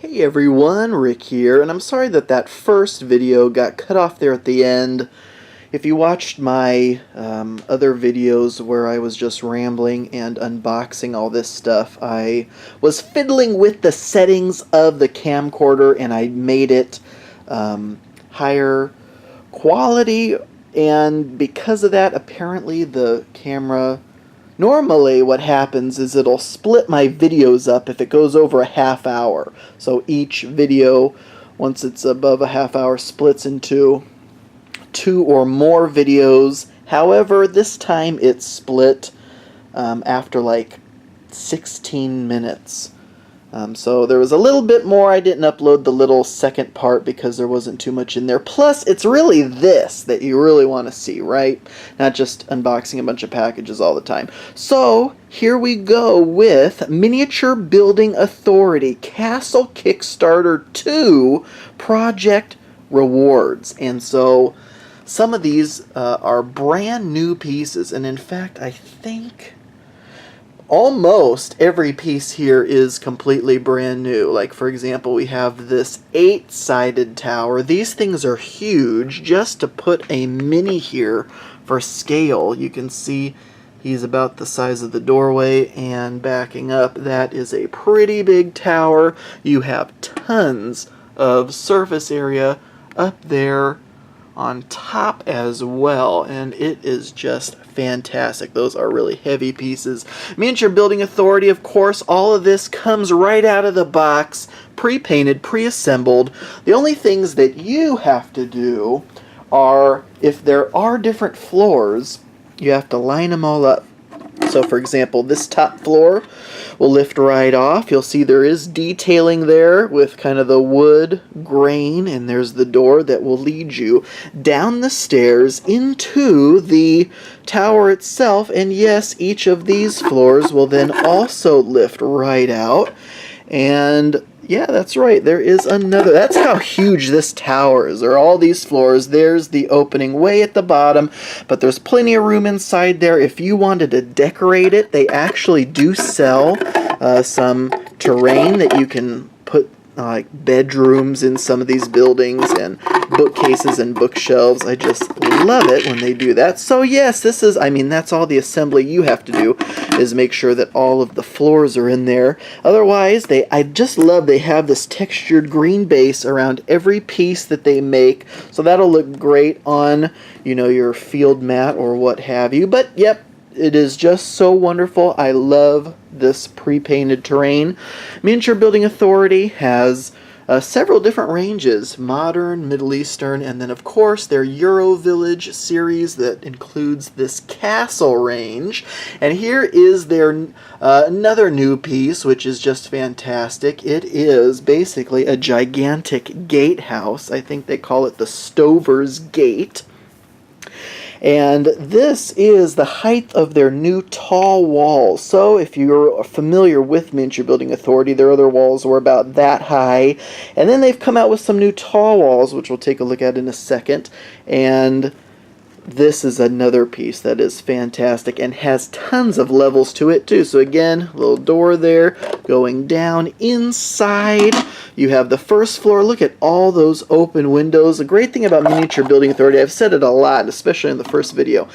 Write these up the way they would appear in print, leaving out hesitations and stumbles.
Hey everyone, Rick here, and I'm sorry that that first video got cut off there at the end. If you watched my other videos where I was just rambling and unboxing all this stuff, I was fiddling with the settings of the camcorder and I made it higher quality, and because of that, apparently the camera... Normally what happens is it'll split my videos up if it goes over a half hour. So each video, once it's above a half hour, splits into 2 or more videos. However, this time it's split after like 16 minutes. So there was a little bit more. I didn't upload the little second part because there wasn't too much in there. Plus, it's really this that you really want to see, right? Not just unboxing a bunch of packages all the time. So, here we go with Miniature Building Authority Castle Kickstarter 2 Project Rewards. And so, some of these are brand new pieces. And in fact, I think... almost every piece here is completely brand new. Like, for example, we have this 8-sided tower. These things are huge. Just to put a mini here for scale, you can see he's about the size of the doorway, and backing up, that is a pretty big tower. You have tons of surface area up there on top as well, and it is just fantastic. Those are really heavy pieces. Miniature Building Authority, of course, all of this comes right out of the box, pre-painted, pre-assembled. The only things that you have to do are, if there are different floors, you have to line them all up. So, for example, this top floor will lift right off. You'll see there is detailing there with kind of the wood grain, and there's the door that will lead you down the stairs into the tower itself. And yes, each of these floors will then also lift right out. And yeah, that's right, there is another. That's how huge this tower is. There are all these floors. There's the opening way at the bottom, but there's plenty of room inside there. If you wanted to decorate it, they actually do sell some terrain that you can put like bedrooms in some of these buildings, and bookcases and bookshelves. I just love it when they do that. So yes, this is, I mean, that's all the assembly you have to do, is make sure that all of the floors are in there. Otherwise, I just love they have this textured green base around every piece that they make. So that'll look great on, you know, your field mat or what have you. But yep, it is just so wonderful. I love this pre-painted terrain. Miniature Building Authority has several different ranges: modern, Middle Eastern, and then of course their Euro Village series that includes this castle range. And here is their another new piece, which is just fantastic. It is basically a gigantic gatehouse. I think they call it the Stover's Gate. And this is the height of their new tall walls. So if you're familiar with Miniature Building Authority, their other walls were about that high. And then they've come out with some new tall walls, which we'll take a look at in a second. And this is another piece that is fantastic and has tons of levels to it too. So again, little door there going down. Inside you have the first floor. Look at all those open windows. The great thing about Miniature Building Authority, I've said it a lot, especially in the first video,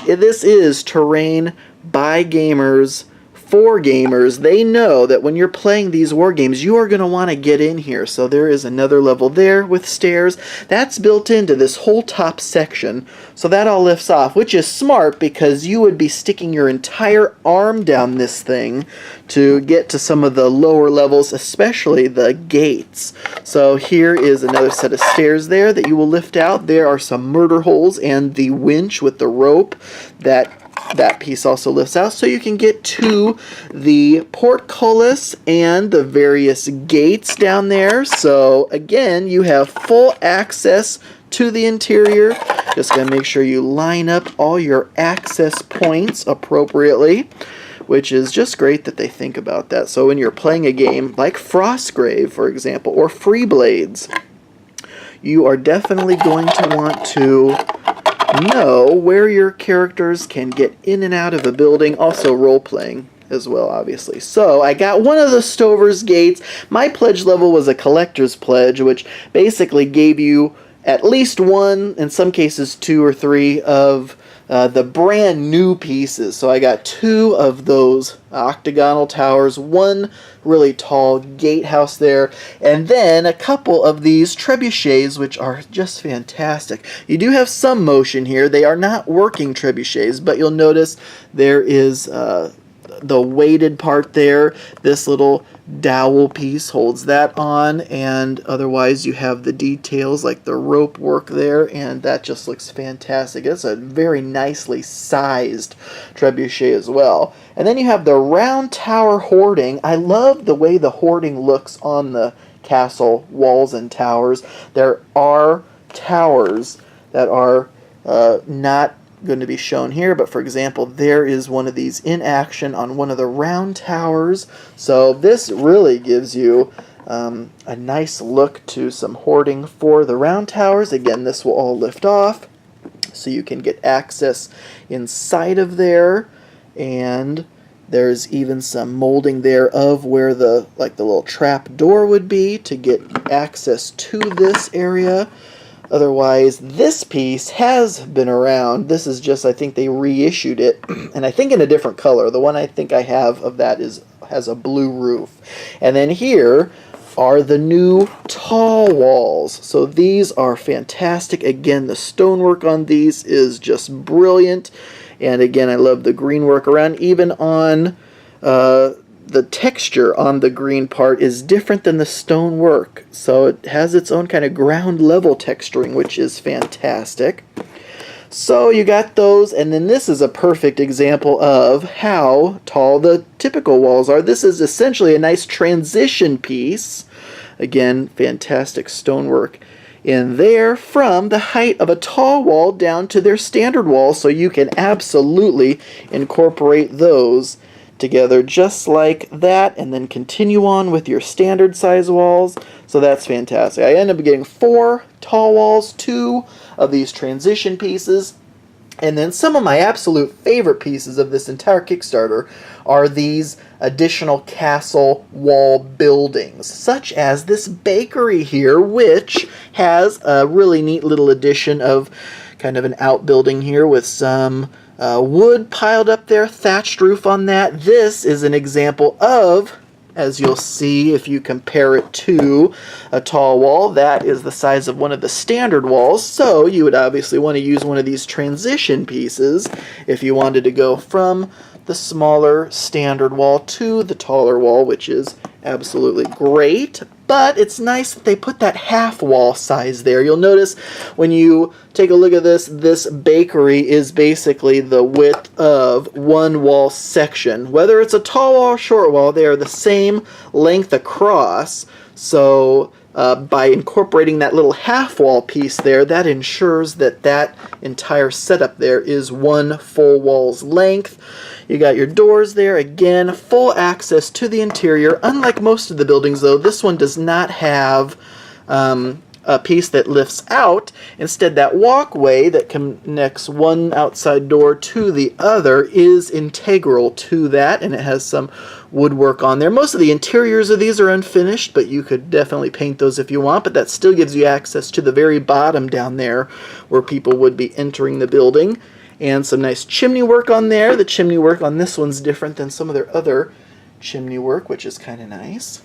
this is terrain by gamers for gamers. They know that when you're playing these war games, you are going to want to get in here. So there is another level there with stairs. That's built into this whole top section. So that all lifts off, which is smart because you would be sticking your entire arm down this thing to get to some of the lower levels, especially the gates. So here is another set of stairs there that you will lift out. There are some murder holes and the winch with the rope that piece also lifts out, so you can get to the portcullis and the various gates down there. So again, you have full access to the interior. Just gotta make sure you line up all your access points appropriately, which is just great that they think about that. So when you're playing a game like Frostgrave, for example, or Freeblades, you are definitely going to want to know where your characters can get in and out of a building. Also role-playing. as well, obviously. So I got one of the Stover's gates. My pledge level was a collector's pledge, which basically gave you at least one, in some cases 2 or 3, of the brand new pieces. So I got 2 of those octagonal towers, 1 really tall gatehouse there, and then a couple of these trebuchets, which are just fantastic. You do have some motion here. They are not working trebuchets, but you'll notice there is the weighted part there. This little dowel piece holds that on, and otherwise you have the details like the rope work there, and that just looks fantastic. It's a very nicely sized trebuchet as well. And then you have the round tower hoarding. I love the way the hoarding looks on the castle walls and towers. There are towers that are not going to be shown here, but for example, there is one of these in action on one of the round towers. So this really gives you a nice look to some hoarding for the round towers. Again, this will all lift off so you can get access inside of there, and there's even some molding there of where the little trap door would be to get access to this area. Otherwise, this piece has been around. This is just, I think they reissued it, and I think in a different color. The one I think I have of that has a blue roof. And then here are the new tall walls. So these are fantastic. Again, the stonework on these is just brilliant. And again, I love the green work around. Even on the texture on the green part is different than the stone work. So it has its own kind of ground level texturing, which is fantastic. So you got those, and then this is a perfect example of how tall the typical walls are. This is essentially a nice transition piece. Again, fantastic stonework in there from the height of a tall wall down to their standard wall, so you can absolutely incorporate those together just like that, and then continue on with your standard size walls. So that's fantastic. I ended up getting 4 tall walls, 2 of these transition pieces, and then some of my absolute favorite pieces of this entire Kickstarter are these additional castle wall buildings, such as this bakery here, which has a really neat little addition of kind of an outbuilding here with some wood piled up there, thatched roof on that. This is an example of, as you'll see if you compare it to a tall wall, that is the size of one of the standard walls. So you would obviously want to use one of these transition pieces if you wanted to go from the smaller standard wall to the taller wall, which is absolutely great. But it's nice that they put that half wall size there. You'll notice when you take a look at this, this bakery is basically the width of one wall section. Whether it's a tall wall or short wall, they are the same length across. So by incorporating that little half wall piece there, that ensures that that entire setup there is one full wall's length. You got your doors there, again, full access to the interior. Unlike most of the buildings, though, this one does not have a piece that lifts out. Instead, that walkway that connects one outside door to the other is integral to that, and it has some woodwork on there. Most of the interiors of these are unfinished, but you could definitely paint those if you want, but that still gives you access to the very bottom down there where people would be entering the building. And some nice chimney work on there. The chimney work on this one's different than some of their other chimney work, which is kind of nice.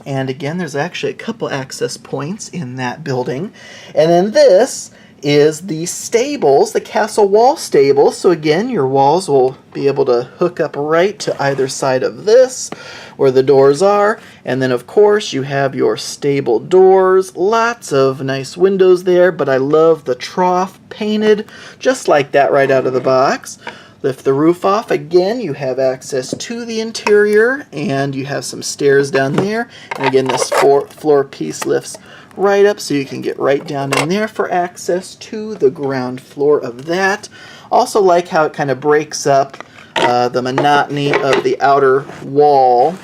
And again, there's actually a couple access points in that building. And then this is the stables, the castle wall stables. So again, your walls will be able to hook up right to either side of this where the doors are. And then of course you have your stable doors, lots of nice windows there, but I love the trough painted just like that right out of the box. Lift the roof off, again you have access to the interior, and you have some stairs down there, and again this floor piece lifts right up so you can get right down in there for access to the ground floor of that. Also like how it kind of breaks up the monotony of the outer wall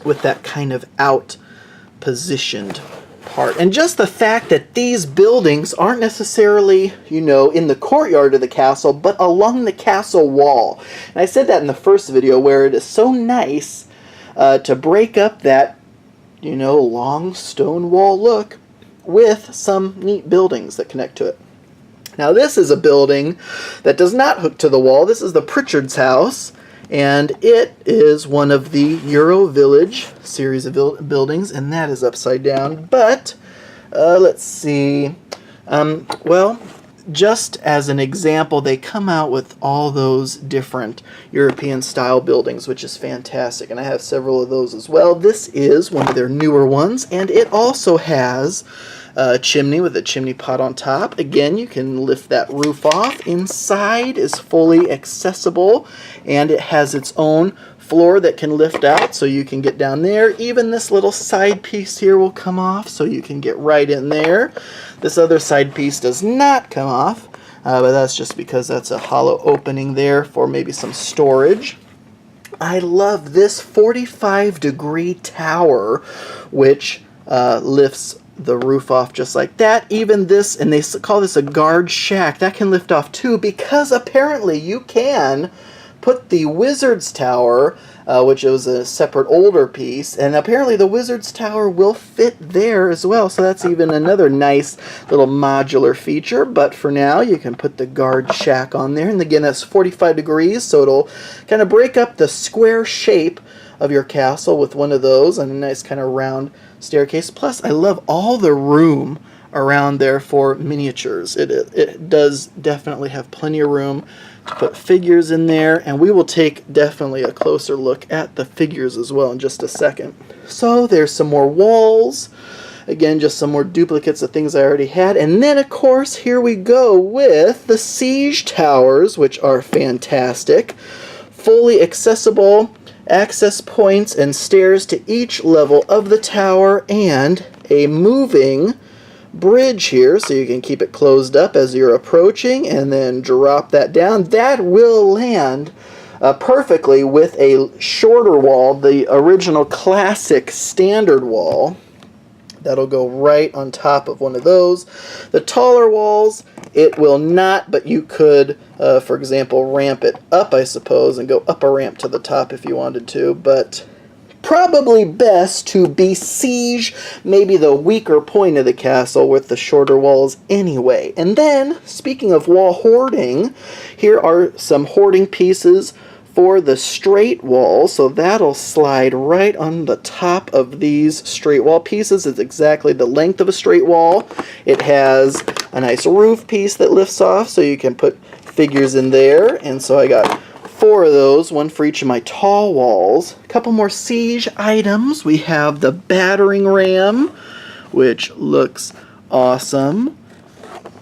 with that kind of out positioned part. And just the fact that these buildings aren't necessarily, you know, in the courtyard of the castle, but along the castle wall. And I said that in the first video, where it is so nice to break up that, you know, long stone wall look with some neat buildings that connect to it. Now this is a building that does not hook to the wall. This is the Pritchard's house, and it is one of the Euro Village series of buildings, and that is upside down. But let's see. Well, just as an example, they come out with all those different European style buildings, which is fantastic, and I have several of those as well. This is one of their newer ones, and it also has a chimney with a chimney pot on top. Again, you can lift that roof off. Inside is fully accessible, and it has its own floor that can lift out, so you can get down there. Even this little side piece here will come off, so you can get right in there. This other side piece does not come off, but that's just because that's a hollow opening there for maybe some storage. I love this 45-degree tower, which lifts the roof off just like that. Even this, and they call this a guard shack, that can lift off too, because apparently you can put the Wizard's Tower, which was a separate older piece, and apparently the Wizard's Tower will fit there as well, so that's even another nice little modular feature. But for now, you can put the guard shack on there, and again, that's 45 degrees, so it'll kind of break up the square shape of your castle with one of those, and a nice kind of round staircase. Plus, I love all the room around there for miniatures. It does definitely have plenty of room to put figures in there, and we will take definitely a closer look at the figures as well in just a second. So there's some more walls. Again, just some more duplicates of things I already had. And then, of course, here we go with the siege towers, which are fantastic. Fully accessible access points and stairs to each level of the tower, and a moving bridge here so you can keep it closed up as you're approaching, and then drop that down. That will land perfectly with a shorter wall, the original classic standard wall. That'll go right on top of one of those. The taller walls, it will not, but you could, for example, ramp it up, I suppose, and go up a ramp to the top if you wanted to, but probably best to besiege maybe the weaker point of the castle with the shorter walls anyway. And then, speaking of wall hoarding, here are some hoarding pieces for the straight wall, so that'll slide right on the top of these straight wall pieces. It's exactly the length of a straight wall. It has a nice roof piece that lifts off, so you can put figures in there, and so I got 4 of those, one for each of my tall walls. A couple more siege items. We have the battering ram, which looks awesome,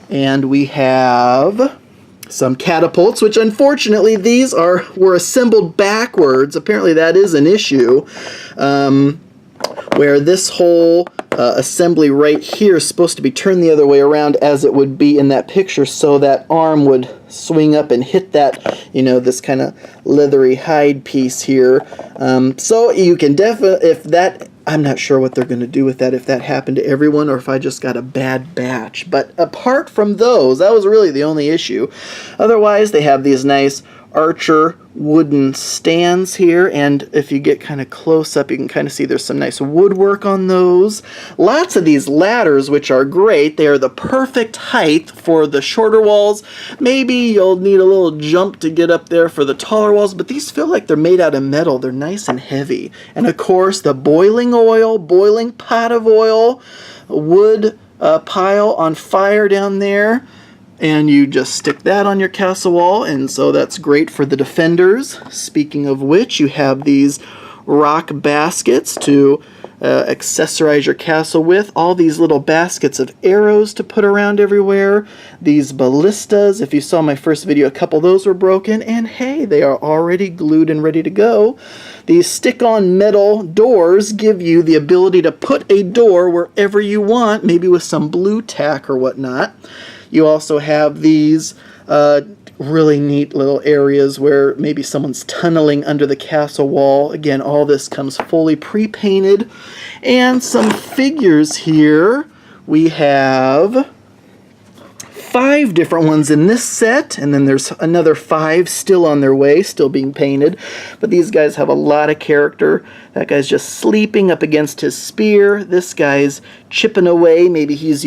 and we have some catapults, which unfortunately these were assembled backwards. Apparently that is an issue, where this whole assembly right here is supposed to be turned the other way around as it would be in that picture, so that arm would swing up and hit that, you know, this kind of leathery hide piece here. So you can definitely, if that, I'm not sure what they're going to do with that, if that happened to everyone or if I just got a bad batch. But apart from those, that was really the only issue. Otherwise, they have these nice Archer wooden stands here, and if you get kind of close up, you can kind of see there's some nice woodwork on those. Lots of these ladders, which are great. They are the perfect height for the shorter walls. Maybe you'll need a little jump to get up there for the taller walls, but these feel like they're made out of metal. They're nice and heavy. And of course, the boiling pot of oil, wood pile on fire down there. And you just stick that on your castle wall, and so that's great for the defenders. Speaking of which, you have these rock baskets to accessorize your castle with. All these little baskets of arrows to put around everywhere. These ballistas, if you saw my first video, a couple of those were broken, and hey, they are already glued and ready to go. These stick-on metal doors give you the ability to put a door wherever you want, maybe with some blue tack or whatnot. You also have these really neat little areas where maybe someone's tunneling under the castle wall. Again, all this comes fully pre-painted. And some figures here. We have 5 different ones in this set, and then there's another 5 still on their way, still being painted. But these guys have a lot of character. That guy's just sleeping up against his spear. This guy's chipping away. Maybe he's,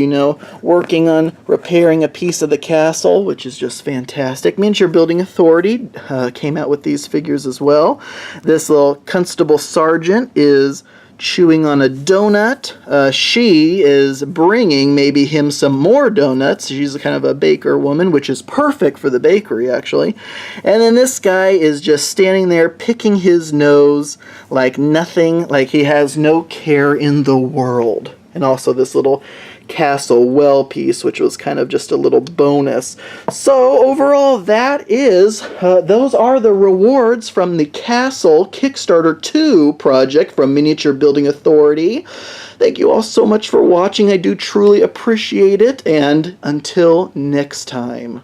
working on repairing a piece of the castle, which is just fantastic. Miniature Building Authority came out with these figures as well. This little Constable Sergeant is chewing on a donut. She is bringing maybe him some more donuts. She's kind of a baker woman, which is perfect for the bakery, actually. And then this guy is just standing there picking his nose like nothing, like he has no care in the world. And also this little castle well piece, which was kind of just a little bonus. So overall, those are the rewards from the Castle Kickstarter 2 project from Miniature Building Authority. Thank you all so much for watching. I do truly appreciate it, and until next time.